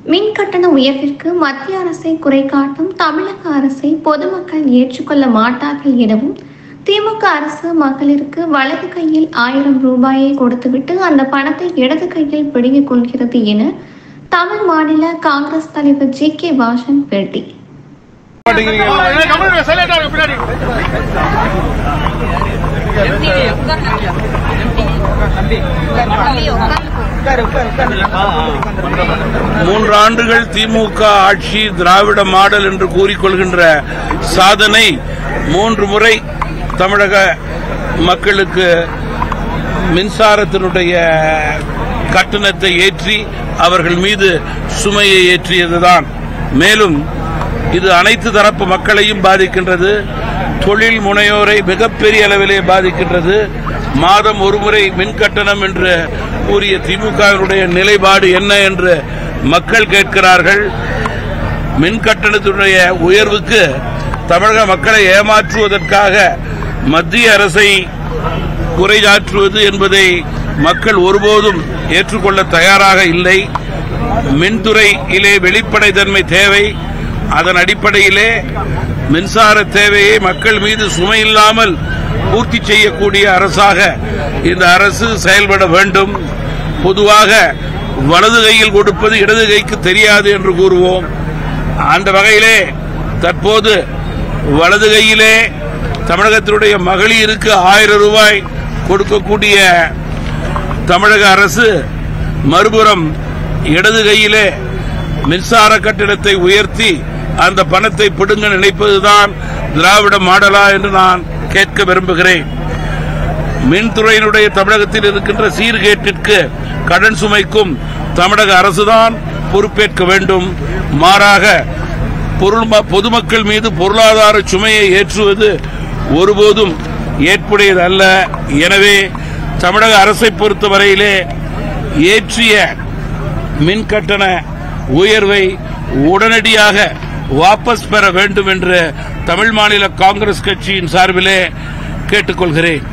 மின் கட்டண உயர்விற்கு மத்திய அரசை குறை காட்டும் தமிழக அரசை பொதுமக்கள் ஏற்றுக்கொள்ள மாட்டார்கள் எனவும், திமுக அரசு மகளிருக்கு வலது கையில் 1000 ரூபாயை கொடுத்துவிட்டு அந்த பணத்தை இடது கையில் பிடுங்கிக் கொள்கிறது என தமிழ் மாநில காங்கிரஸ் தலைவர் ஜி.கே. வாசன் பேட்டி. மூன்று ஆண்டுகள் திமுக ஆட்சி திராவிட மாடல் என்று கூறிக்கொள்கின்ற சாதனை 3 முறை தமிழக மக்களுக்கு மின்சாரத்தினுடைய கட்டணத்தை ஏற்றி அவர்கள் மீது சுமையை ஏற்றியதுதான். மேலும் இது அனைத்து தரப்பு மக்களையும் பாதிக்கின்றது. தொழில் முனையோரை மிகப்பெரிய அளவிலே பாதிக்கின்றது. மாதம் ஒரு முறை மின் கட்டணம் என்று கூறிய திமுகவினுடைய நிலைப்பாடு என்ன என்று மக்கள் கேட்கிறார்கள். மின் கட்டணத்தினுடைய உயர்வுக்கு தமிழக மக்களை ஏமாற்றுவதற்காக மத்திய அரசை குறையாற்றுவது என்பதை மக்கள் ஒருபோதும் ஏற்றுக்கொள்ள தயாராக இல்லை. மின்துறையிலே வெளிப்படைத்தன்மை தேவை. அதன் அடிப்படையிலே மின்சார தேவையை மக்கள் மீது சுமையில்லாமல் பூர்த்தி செய்யக்கூடிய அரசாக இந்த அரசு செயல்பட வேண்டும். பொதுவாக வலது கையில் கொடுப்பது இடது கைக்கு தெரியாது என்று கூறுவோம். அந்த வகையிலே தற்போது வலது கையிலே தமிழகத்தினுடைய மகளிருக்கு 1000 ரூபாய் கொடுக்கக்கூடிய தமிழக அரசு மறுபுறம் இடது கையிலே மின்சார கட்டணத்தை உயர்த்தி அந்த பணத்தை பிடுங்க நினைப்பதுதான் திராவிட மாடலா என்று நான் கேட்க விரும்புகிறேன். மின்துறையினுடைய தமிழகத்தில் இருக்கின்ற சீர்கேட்டிற்கு கடன் சுமைக்கும் தமிழக அரசுதான் பொறுப்பேற்க வேண்டும். மாறாக பொதுமக்கள் மீது பொருளாதார சுமையை ஏற்றுவது ஒருபோதும் ஏற்புடையதல்ல. எனவே தமிழக அரசை பொறுத்தவரையிலே ஏற்றிய மின் கட்டண உயர்வை உடனடியாக வாபஸ் பெற வேண்டும் என்று தமிழ் மாநில காங்கிரஸ் கட்சியின் சார்பிலே கேட்டுக்கொள்கிறேன்.